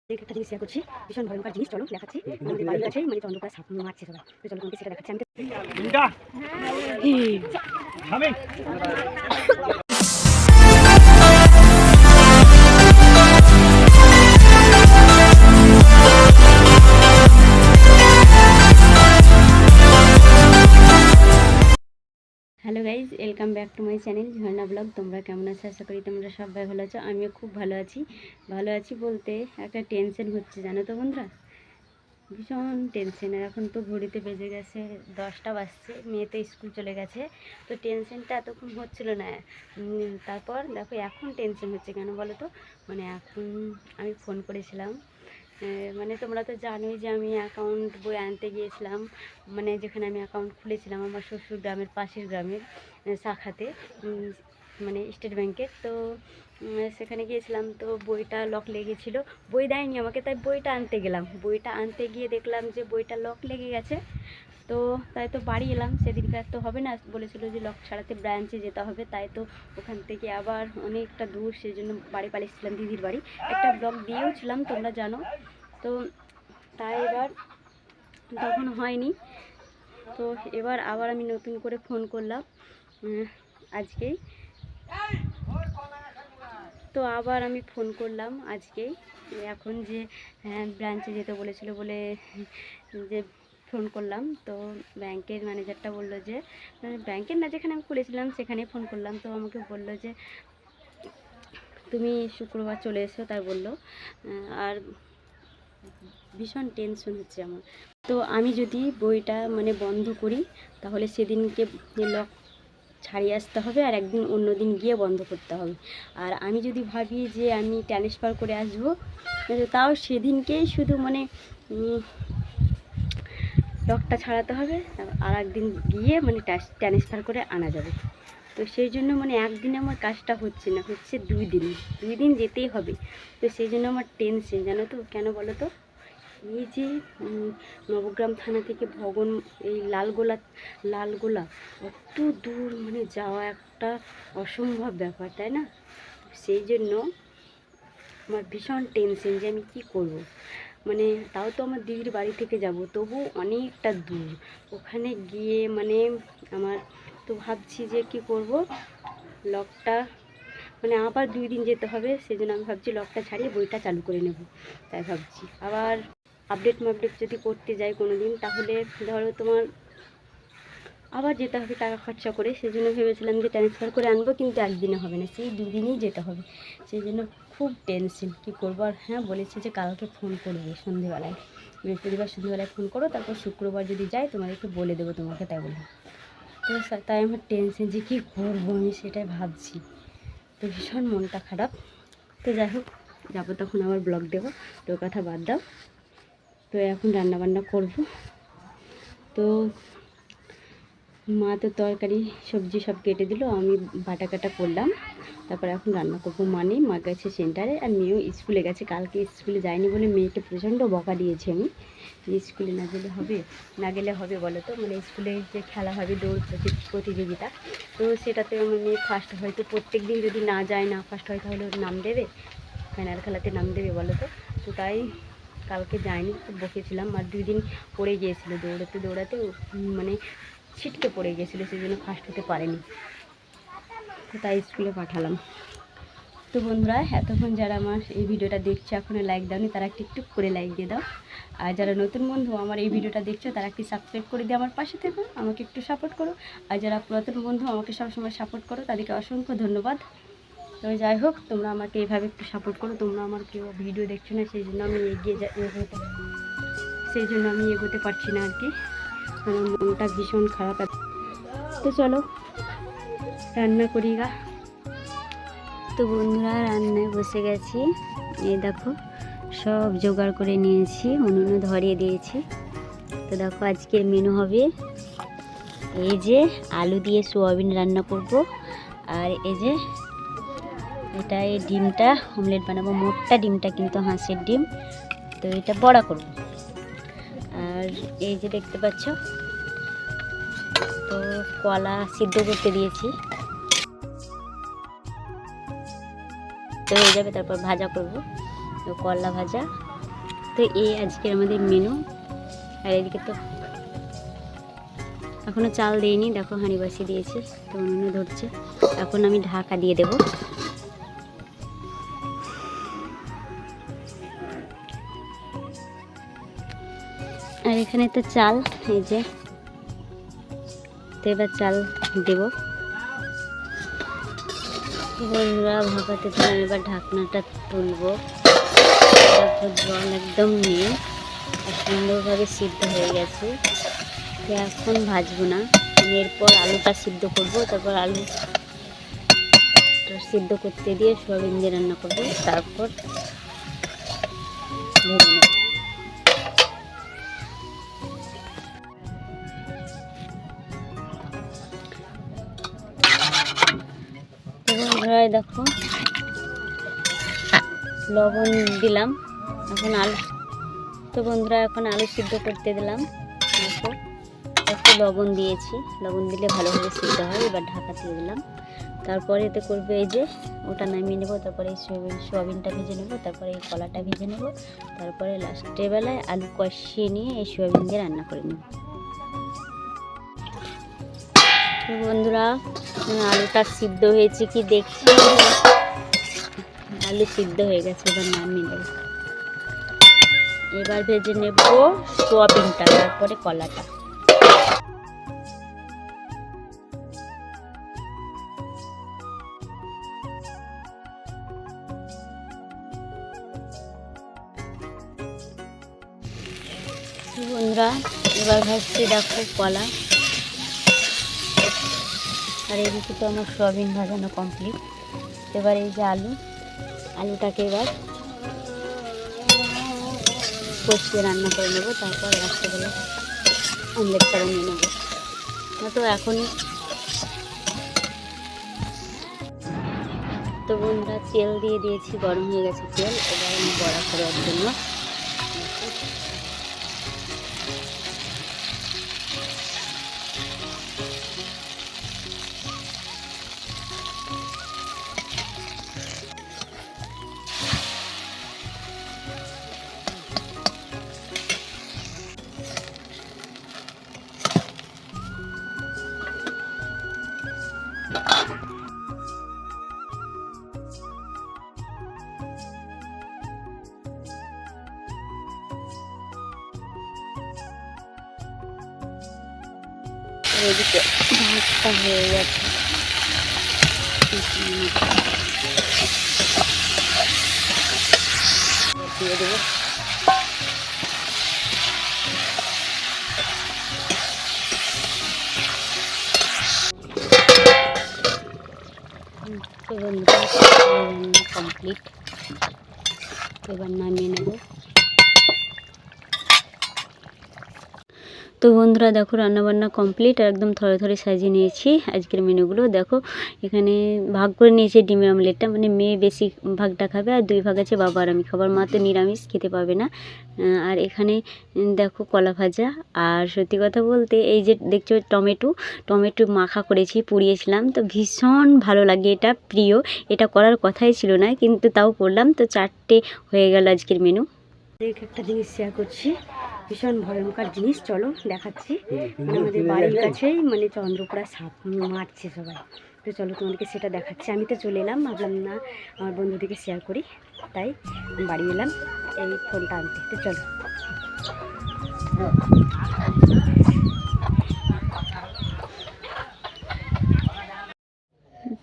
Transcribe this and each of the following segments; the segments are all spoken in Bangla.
একটা জিনিস শেয়ার করছি, ভীষণ ভয়ঙ্কর জিনিস। চলো দেখাচ্ছি। আমাদের বাড়ির কাছে মানে চন্দ্রকোনা সাপ মারছে সবাই। তো চলো তোমাকে সেটা দেখাচ্ছি। Hello guys, welcome back to my channel Jharna blog. তোমরা কেমন আছো? আশা করি তোমরা সবাই ভালো আছো। আমিও খুব ভালো আছি। ভালো আছি বলতে একটা টেনশন হচ্ছে, জানো তো বন্ধুরা, ভীষণ টেনশন। আর এখন তো ঘড়িতে বেজে গেছে 10টা বাজছে, মেয়ে তো স্কুল চলে গেছে। তো টেনশনটা এতক্ষণ হচ্ছিল না। তারপর দেখো এখন টেনশন হচ্ছে কেন বলো তো। মানে এখন আমি ফোন করেছিলাম, মানে তোমরা তো জানোই যে আমি অ্যাকাউন্ট বই আনতে গিয়েছিলাম, মানে যেখানে আমি অ্যাকাউন্ট খুলেছিলাম আমার শ্বশুর গ্রামের পাশের গ্রামের শাখাতে, মানে স্টেট ব্যাংকের। তো সেখানে গিয়েছিলাম, তো বইটা লক লেগেছিলো, বই দেয়নি আমাকে, তাই বইটা আনতে গেলাম। বইটা আনতে গিয়ে দেখলাম যে বইটা লক লেগে গেছে। তো তাই তো বাড়ি এলাম। সেদিনকার তো হবে না, বলেছিল যে লক ছাড়াতে ব্রাঞ্চে যেতে হবে, তাই তো ওখান থেকে আবার অনেকটা দূর, সেই জন্য বাড়ি পালিয়েছিলাম দিদির বাড়ি। একটা ব্লগ দিয়েও ছিলাম, তোমরা জানো। তো তাই এবার তখন হয়নি। তো এবার আবার আমি নতুন করে ফোন করলাম আজকেই। তো আবার আমি ফোন করলাম আজকেই, এখন যে ব্রাঞ্চে যেতে বলেছিল বলে যে ফোন করলাম। তো ব্যাংকের ম্যানেজারটা বললো যে, ব্যাংকের না, যেখানে আমি খুলেছিলাম সেখানেই ফোন করলাম। তো আমাকে বললো যে তুমি শুক্রবার চলে এসো, তাই বললো। আর ভীষণ টেনশন হচ্ছে আমার। তো আমি যদি বইটা মানে বন্ধ করি, তাহলে সেদিনকে লক ছাড়িয়ে আসতে হবে, আর একদিন অন্য দিন গিয়ে বন্ধ করতে হবে। আর আমি যদি ভাবি যে আমি ট্রান্সফার করে আসবো, তাও সেদিনকেই শুধু মানে লকটা ছাড়াতে হবে, আর একদিন গিয়ে মানে ট্রান্সফার করে আনা যাবে। তো সেই জন্য মানে একদিনে আমার কাজটা হচ্ছে না, হচ্ছে 2 দিন যেতেই হবে। তো সেই জন্য আমার টেনশন, জানো তো কেন বলো তো। এই যে নবগ্রাম থানা থেকে ভগন, এই লালগোলা অত দূর মানে যাওয়া একটা অসম্ভব ব্যাপার, তাই না? সেই জন্য আমার ভীষণ টেনশন যে আমি কি করব। মানে তাও তো আমার দিদির বাড়ি থেকে যাব, তবু অনেকটা দূর। ওখানে গিয়ে মানে আমার তো ভাবছি যে কি করব, লকটা মানে আবার 2 দিন যেতে হবে। সেই জন্য আমি ভাবছি লকটা ছাড়িয়ে বইটা চালু করে নেব, তাই ভাবছি। আবার আপডেট যদি করতে যাই কোনো দিন, তাহলে ধরো তোমার আবার যেতে হবে টাকা খরচা করে। সেই জন্য ভেবেছিলাম যে ট্রান্সফার করে আনবো, কিন্তু একদিনে হবে না, সেই 2 দিনই যেতে হবে। সেই জন্য খুব টেনশন কী করবো। আর হ্যাঁ, বলেছে যে কালকে ফোন করবে সন্ধেবেলায়, বৃহস্পতিবার সন্ধেবেলায় ফোন করো, তারপর শুক্রবার যদি যাই তোমাদেরকে বলে দেবো তোমাকে, তাই বলবো। তো তাই আমার টেনশন যে কী করবো আমি সেটাই ভাবছি। তো ভীষণ মনটা খারাপ। তো যাই হোক, যাবো তখন আবার ব্লগ দেবো, তো কথা বাদ দাও। তো এখন রান্নাবান্না করব। তো মা তো তরকারি সবজি সব কেটে দিল, আমি বাটা কাটা করলাম। তারপর এখন রান্না করবো। মানে মা গেছে সেন্টারে, আর মেয়েও স্কুলে গেছে। কালকে স্কুলে যায়নি বলে মেয়েকে প্রচণ্ড বকা দিয়েছি আমি, যে স্কুলে না গেলে হবে বলো তো। মানে স্কুলে যে খেলা হবে দৌড় প্রতিযোগিতা, তো সেটাতে আমার মেয়ে ফার্স্ট হয়। তো প্রত্যেক দিন যদি না যায়, না ফার্স্ট হয়, তাহলে ওর নাম দেবে, ফাইনাল খেলাতে নাম দেবে বলো তো। তো তাই কালকে যায়নি, খুব বকেছিলাম। আর 2 দিন পড়ে গিয়েছিলো দৌড়াতে মানে ছিটকে পড়ে গিয়েছিলো, সেই জন্য ফার্স্ট হতে পারেনি। তো তাই স্কুলে পাঠালাম। তো বন্ধুরা, এতক্ষণ যারা আমার এই ভিডিওটা দেখছো এখনও লাইক দাওনি, তারা একটু করে লাইক দিয়ে দাও। আর যারা নতুন বন্ধু আমার এই ভিডিওটা দেখছো, তারা একটু সাবস্ক্রাইব করে দিয়ে আমার পাশে থেকো, আমাকে একটু সাপোর্ট করো। আর যারা পুরাতন বন্ধু আমাকে সবসময় সাপোর্ট করো, তাদেরকে অসংখ্য ধন্যবাদ। তো যাই হোক, তোমরা আমাকে এইভাবে একটু সাপোর্ট করো। তোমরা আমার কেউ ভিডিও দেখছো না, সেই জন্য আমি এগোতে পারছি না আর কি। আমার মনটা ভীষণ খারাপ। তো চলো রান্না করি গা। তো বন্ধুরা, রান্নায় বসে গেছি। এই দেখো সব জোগাড় করে নিয়েছি, উনুনে ধরিয়ে দিয়েছি। তো দেখো আজকের মেনু হবে এই যে আলু দিয়ে সোয়াবিন রান্না করব, আর এই যে এটা এই ডিমটা অমলেট বানাবো। মোটটা ডিমটা কিন্তু হাঁসের ডিম, তো এটা বড়া করব। আর এই যে দেখতে পাচ্ছ, তো কলা সিদ্ধ করতে দিয়েছি, তো হয়ে যাবে। তারপর ভাজা করব। করলা ভাজা। তো এই আজকের আমাদের মেনু। আর এদিকে তো এখনও চাল দিইনি, দেখো হাঁড়ি বসিয়ে দিয়েছি, তো উনুনে ধরছে। এখন আমি ঢাকা দিয়ে দেব। আর এখানে তো চাল, এই যে, তো এবার চাল দেব। বন্ধুরা ভাপাতে দিলাম, এবার ঢাকনাটা তুলবো। জল একদম নিয়ে আর সুন্দরভাবে সিদ্ধ হয়ে গেছে। তো এখন ভাজবো না, এরপর আলুটা সিদ্ধ করব। তারপর আলু সিদ্ধ করতে দিয়ে সোয়াবিন দিয়ে রান্না করবো, তারপর ভেজে নেব। দেখো লবণ দিলাম, এখন আলু, তো বন্ধুরা এখন আলু সিদ্ধ করতে দিলাম। দেখো একটু লবণ দিয়েছি, লবণ দিলে ভালোভাবে সিদ্ধ হয়। এবার ঢাকা দিয়ে দিলাম। তারপরে এতে করবে এই যে ওটা নামিয়ে নেবো, তারপরে এই সোয়াবিনটা ভেজে নেবো, তারপরে এই কলাটা ভেজে নেবো, তারপরে লাস্টের বেলায় আলু কষিয়ে নিয়ে এই সোয়াবিন দিয়ে রান্না করে নেব। তো বন্ধুরা আলুটা সিদ্ধ হয়েছে কি দেখছি, আলু সিদ্ধ হয়ে গেছে। এবার নামিয়ে নেব। এবার ভেজে নেব সোয়াবিনটা, তারপরে কলাটা। বন্ধুরা এবার ভাজছি, দেখো কলা। আর এদিকে তো আমার সোয়াবিন ভাজানো কমপ্লিট। এবার এই যে আলুটাকে এবার কষিয়ে রান্না করে নেবো, তারপর রাত্রেবেলা অমলেট করে নিয়ে নেবো। তো এখনই তো বন্ধুরা তেল দিয়ে দিয়েছি, গরম হয়ে গেছে তেল। এবার আমি বড়া করার জন্য এদিকে ভাতটা হয়ে গেছে। দিয়ে দেবো। তো বন্ধুরা রান্না কমপ্লিট, এবার নামিয়ে নেব। তো বন্ধুরা দেখো রান্নাবান্না কমপ্লিট, আর একদম থরে থরে সাজিয়ে নিয়েছি আজকের মেনুগুলো। দেখো এখানে ভাগ করে নিয়েছি ডিমের অমলেটটা, মানে মেয়ে বেশি ভাগটা খাবে আর 2 ভাগ আছে বাবা আর আমি খাবার। মা তো নিরামিষ খেতে পাবে না। আর এখানে দেখো কলা ভাজা। আর সত্যি কথা বলতে এই যে দেখছো টমেটো মাখা করেছি, পুড়িয়েছিলাম, তো ভীষণ ভালো লাগে। এটা প্রিয়, এটা করার কথাই ছিল না, কিন্তু তাও করলাম। তো 4টে হয়ে গেল আজকের মেনু। একটা জিনিস শেয়ার করছি, ভীষণ ভয়ঙ্কর জিনিস, চলো দেখাচ্ছি। আমাদের বাড়ির কাছেই মানে চন্দ্রপুরা সাপ মারছে সবাই। তো চলো তোমাদেরকে সেটা দেখাচ্ছি। আমি তো চলে এলাম, ভাবলাম না আমার বন্ধুদেরকে শেয়ার করি, তাই বাড়ি এলাম এই ফোনটা আনতে। তো চলো।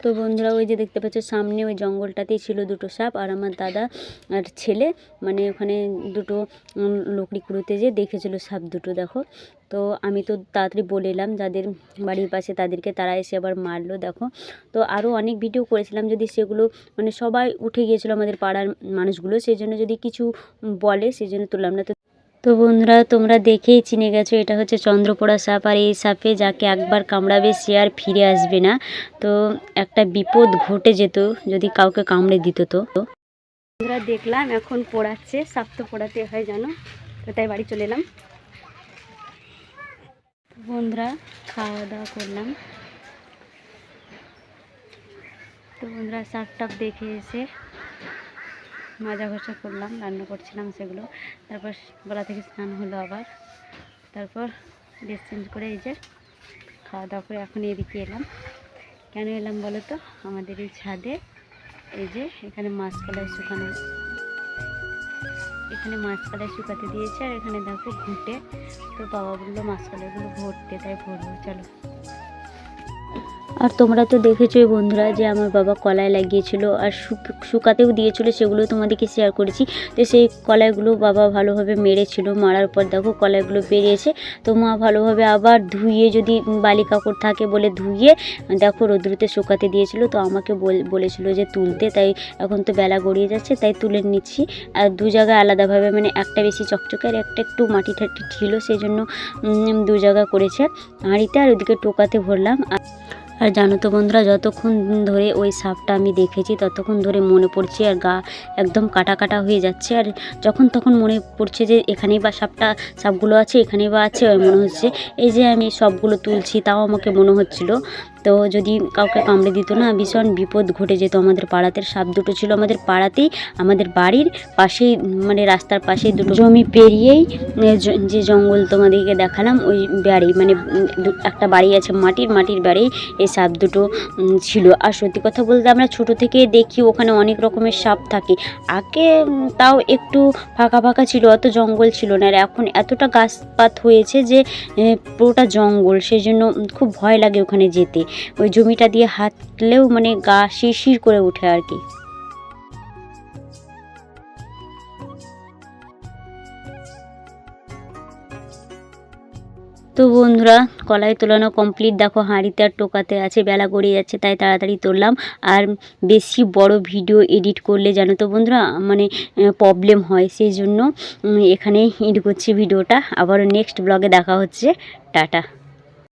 তো বন্ধুরা ওই যে দেখতে পাচ্ছ সামনে ওই জঙ্গলটাতেই ছিল 2টো সাপ। আর আমার দাদা আর ছেলে মানে ওখানে 2টো লকড়ি কুড়োতে যে দেখেছিল সাপ 2টো। দেখো তো আমি তো তাড়াতাড়ি বলে এলাম যাদের বাড়ির পাশে তাদেরকে, তারা এসে আবার মারলো। দেখো তো আরও অনেক ভিডিও করেছিলাম, যদি সেগুলো মানে সবাই উঠে গিয়েছিলো আমাদের পাড়ার মানুষগুলো, সেই জন্য যদি কিছু বলে সেই জন্য তুললাম না। তো বন্ধুরা তোমরা দেখেই চিনে গেছো, এটা হচ্ছে চন্দ্রপোড়া সাপ। আর এই সাপে যাকে একবার কামড়াবে সে আর ফিরে আসবে না। তো একটা বিপদ ঘটে যেত যদি কাউকে কামড়ে দিত। তো বন্ধুরা দেখলাম এখন পোড়াচ্ছে, সাপ তো পোড়াতে হয় জানো, তো তাই বাড়ি চলে এলাম। বন্ধুরা খাওয়া দাওয়া করলাম। তো বন্ধুরা সাপ টাপ দেখে এসে মাজা ঘষা করলাম, রান্না করছিলাম সেগুলো। তারপর বেলা থেকে স্নান হলো আবার, তারপর ড্রেস চেঞ্জ করে এই যে খাওয়া দাওয়া করে এখন এদিকে এলাম। কেন এলাম বলো তো, আমাদের এই ছাদে এই যে এখানে মাছকলাই শুকানো, এখানে মাছকলাই শুকাতে দিয়েছে, আর এখানে দেখো ঘুঁটে। তো বাবা বললো মাছকলাইগুলো ভরতে, তাই ভরবো, চলো। আর তোমরা তো দেখেছোই বন্ধুরা যে আমার বাবা কলাই লাগিয়েছিল আর শুকাতেও দিয়েছিল, সেগুলো তোমাদেরকে শেয়ার করেছি। তো সেই কলাইগুলো বাবা ভালোভাবে মেরেছিল, মারার পর দেখো কলাইগুলো বেরিয়েছে। তো মা ভালোভাবে আবার ধুয়ে, যদি বালি কাপড় থাকে বলে ধুয়ে দেখো রোদ্রুতে শুকাতে দিয়েছিল। তো আমাকে বলেছিল যে তুলতে, তাই এখন তো বেলা গড়িয়ে যাচ্ছে তাই তুলে নিচ্ছি। আর দু জায়গায় আলাদাভাবে, মানে একটা বেশি চকচকে আর একটা একটু মাটি ঠাটি ছিল, সেই জন্য দু জায়গা করেছে হাঁড়িতে, আর ওদিকে টোকাতে ভরলাম। আর জানো তো বন্ধুরা, যতক্ষণ ধরে ওই সাপটা আমি দেখেছি ততক্ষণ ধরে মনে পড়ছে, আর গা একদম কাটা কাটা হয়ে যাচ্ছে। আর যখন তখন মনে পড়ছে যে এখানেই বা সাপগুলো আছে, এখানেই বা আছে, মনে হচ্ছে। এই যে আমি সবগুলো তুলছি, তাও আমাকে মনে হচ্ছিল তো যদি কাউকে কামড়ে দিত না, ভীষণ বিপদ ঘটে যেত। আমাদের পাড়াতে সাপ দুটো ছিল, আমাদের পাড়াতেই, আমাদের বাড়ির পাশেই, মানে রাস্তার পাশেই দুটো জমি পেরিয়েই যে জঙ্গল তোমাদেরকে দেখালাম, ওই বাড়ি, মানে একটা বাড়ি আছে মাটির বাড়ি, এই সাপ দুটো ছিল। আর সত্যি কথা বলতে আমরা ছোট থেকে দেখি ওখানে অনেক রকমের সাপ থাকে। আগে তাও একটু ফাঁকা ফাঁকা ছিল, অত জঙ্গল ছিল না, আর এখন এতটা গাছপাত হয়েছে যে পুরোটা জঙ্গল, সেই জন্য খুব ভয় লাগে ওখানে যেতে। ওই জমিটা দিয়ে হাঁটলেও মানে গা শিরশির করে ওঠে আর কি। তো বন্ধুরা, কলাই তোলানো কমপ্লিট, দেখো হাঁড়িতে আর টোকাতে আছে, বেলা গড়িয়ে যাচ্ছে তাই তাড়াতাড়ি তুললাম। আর বেশি বড় ভিডিও এডিট করলে জানো তো বন্ধুরা, মানে প্রবলেম হয়, সেই জন্য এখানেই এডিট করছি ভিডিওটা। আবারও নেক্সট ব্লগে দেখা হচ্ছে, টাটা।